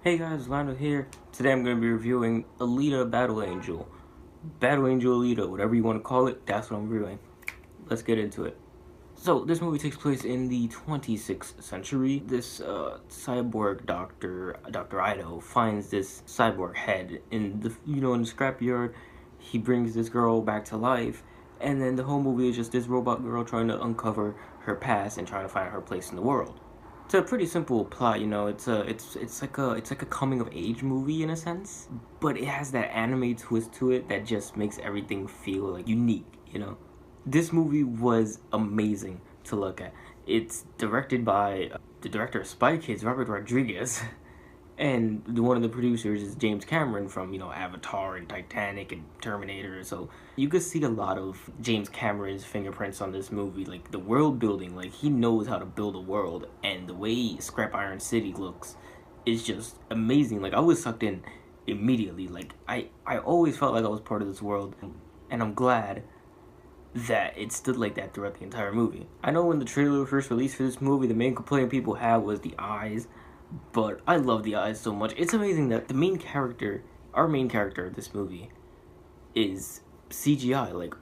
Hey guys, Lando here. Today I'm going to be reviewing Alita Battle Angel. Battle Angel Alita, whatever you want to call it, that's what I'm reviewing. Let's get into it. So, this movie takes place in the 26th century. This cyborg doctor, Dr. Ido, finds this cyborg head in in the scrapyard. He brings this girl back to life, and then the whole movie is just this robot girl trying to uncover her past and trying to find her place in the world. It's a pretty simple plot, it's like a coming of age movie in a sense, but it has that anime twist to it that just makes everything feel like unique. This movie was amazing to look at. It's directed by the director of Spy Kids, Robert Rodriguez, and one of the producers is James Cameron from Avatar and Titanic and Terminator. So you could see a lot of James Cameron's fingerprints on this movie, like the world building. Like, he knows how to build a world, and the way Scrap Iron City looks is just amazing. Like, I was sucked in immediately. Like, I always felt like I was part of this world, and I'm glad that it stood like that throughout the entire movie. I know when the trailer first released for this movie, the main complaint people had was the eyes, but I love the eyes so much. It's amazing that our main character of this movie, is CGI, like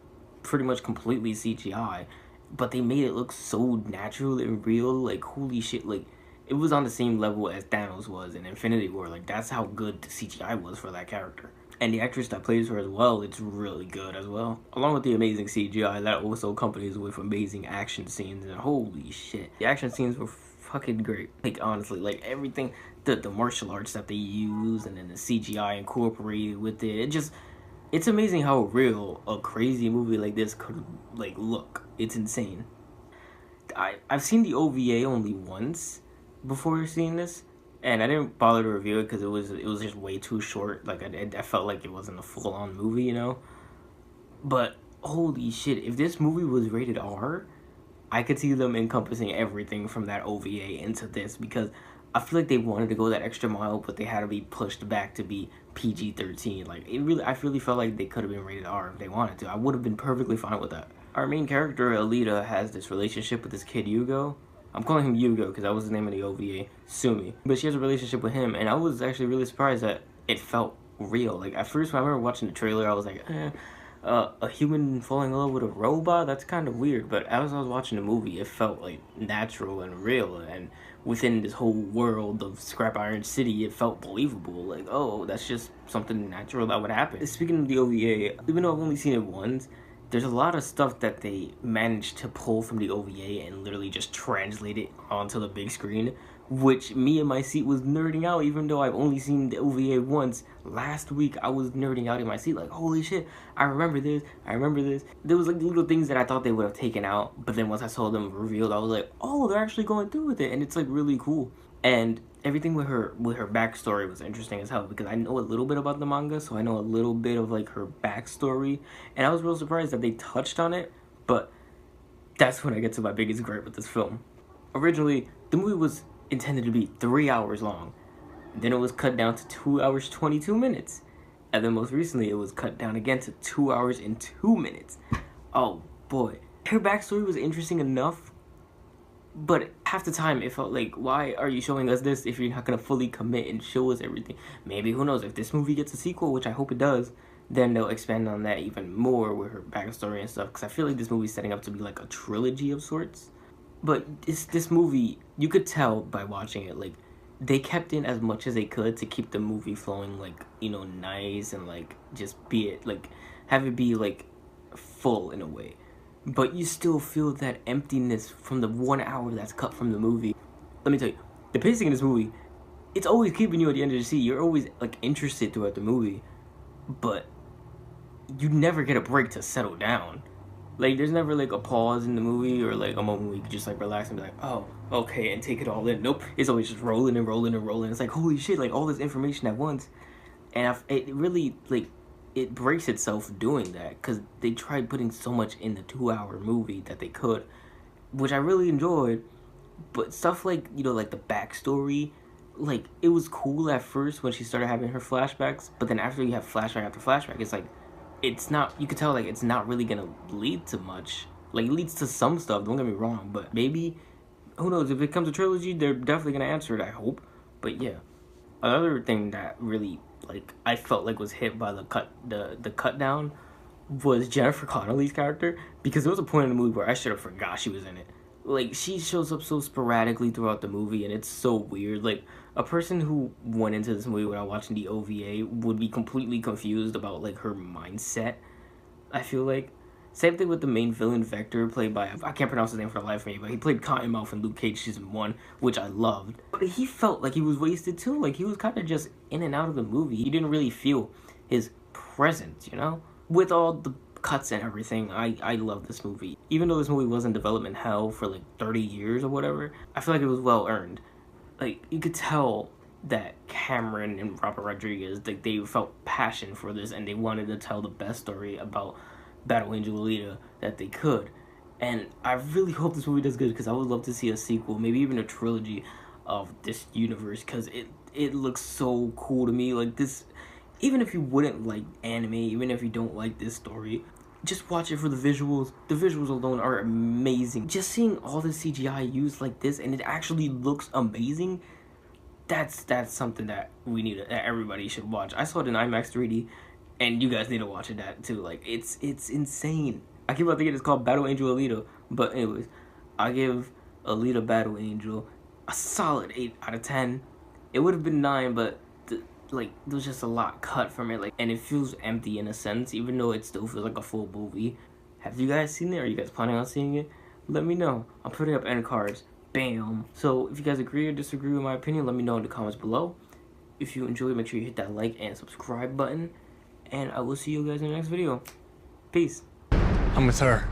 pretty much completely CGI, but they made it look so natural and real. Like, holy shit, like it was on the same level as Thanos was in Infinity War. Like, that's how good the CGI was for that character. And the actress that plays her as well, it's really good as well. Along with the amazing CGI, that also accompanies with amazing action scenes, and holy shit, the action scenes were fucking great. Like, honestly, like everything, the martial arts that they use, and then the CGI incorporated with it, it's amazing how real a crazy movie like this could like look. It's insane. I've seen the OVA only once before seeing this, and I didn't bother to review it because it was just way too short. Like, I felt like it wasn't a full on movie. But holy shit, if this movie was rated R, I could see them encompassing everything from that OVA into this, because I feel like they wanted to go that extra mile, but they had to be pushed back to be PG-13. Like, I really felt like they could have been rated R if they wanted to. I would have been perfectly fine with that. Our main character, Alita, has this relationship with this kid, Yugo. I'm calling him Yugo because that was the name of the OVA, Sumi. But she has a relationship with him, and I was actually really surprised that it felt real. Like, at first, when I remember watching the trailer, I was like, a human falling in love with a robot? That's kind of weird. But as I was watching the movie, it felt like natural and real, and within this whole world of Scrap Iron City, it felt believable. Like, oh, that's just something natural that would happen. Speaking of the OVA, even though I've only seen it once, there's a lot of stuff that they managed to pull from the OVA and literally just translate it onto the big screen, which me in my seat was nerding out. Even though I've only seen the OVA once, last week I was nerding out in my seat like, holy shit, I remember this. There was like little things that I thought they would have taken out, but then once I saw them revealed, I was like, oh, they're actually going through with it, and it's like really cool. And everything with her backstory was interesting as hell, because I know a little bit about the manga, so I know a little bit of like her backstory, and I was real surprised that they touched on it. But that's when I get to my biggest gripe with this film. Originally, the movie was intended to be 3 hours long, then it was cut down to 2 hours 22 minutes, and then most recently it was cut down again to 2 hours and 2 minutes. Oh boy, her backstory was interesting enough, but half the time it felt like, why are you showing us this if you're not gonna fully commit and show us everything? Maybe, who knows, if this movie gets a sequel, which I hope it does, then they'll expand on that even more with her backstory and stuff, because I feel like this movie's setting up to be like a trilogy of sorts. But this movie, you could tell by watching it, like, they kept in as much as they could to keep the movie flowing, like, nice, and like just have it be like full in a way. But you still feel that emptiness from the 1 hour that's cut from the movie. Let me tell you, the pacing in this movie, it's always keeping you at the end of the seat. You're always like interested throughout the movie, but you never get a break to settle down. Like, there's never like a pause in the movie, or like a moment where you can just like relax and be like, oh, okay, and take it all in. Nope, it's always just rolling and rolling and rolling. It's like, holy shit, like all this information at once. And it really, like, it breaks itself doing that, because they tried putting so much in the 2 hour movie that they could, which I really enjoyed. But stuff like, like the backstory, like, it was cool at first when she started having her flashbacks, but then after you have flashback after flashback, it's like, it's not, you could tell, like, it's not really gonna lead to much. Like, it leads to some stuff, don't get me wrong, but maybe, who knows, if it comes a trilogy, they're definitely gonna answer it, I hope. But yeah, Another thing that really, like, I felt like was hit by the cut down was Jennifer Connelly's character, because there was a point in the movie where I should have forgot she was in it. Like, she shows up so sporadically throughout the movie, and it's so weird. Like, a person who went into this movie without watching the OVA would be completely confused about, like, her mindset, I feel like. Same thing with the main villain, Vector, played by, I can't pronounce his name for the life of me, but he played Cottonmouth in Luke Cage Season 1, which I loved. But he felt like he was wasted too. Like, he was kind of just in and out of the movie. He didn't really feel his presence, you know? With all the cuts and everything, I love this movie. Even though this movie was in development hell for like 30 years or whatever, I feel like it was well earned. Like, you could tell that Cameron and Robert Rodriguez, like, they felt passion for this, and they wanted to tell the best story about Battle Angel Alita that they could. And I really hope this movie does good, because I would love to see a sequel, maybe even a trilogy of this universe, because it looks so cool to me. Like, this, even if you wouldn't like anime, even if you don't like this story, just watch it for the visuals. The visuals alone are amazing. Just seeing all the CGI used like this, and it actually looks amazing, that's something that we need, that everybody should watch. I saw it in IMAX 3D, and you guys need to watch it that too. Like, it's insane. I keep on thinking it's called Battle Angel Alita, but anyways, I give Alita Battle Angel a solid 8 out of 10. It would have been 9, but like, there's just a lot cut from it, like, and it feels empty in a sense, even though it still feels like a full movie. Have you guys seen it? Are you guys planning on seeing it? Let me know. I'm putting up end cards. Bam. So if you guys agree or disagree with my opinion, let me know in the comments below. If you enjoyed, make sure you hit that like and subscribe button, and I will see you guys in the next video. Peace. I'm with her.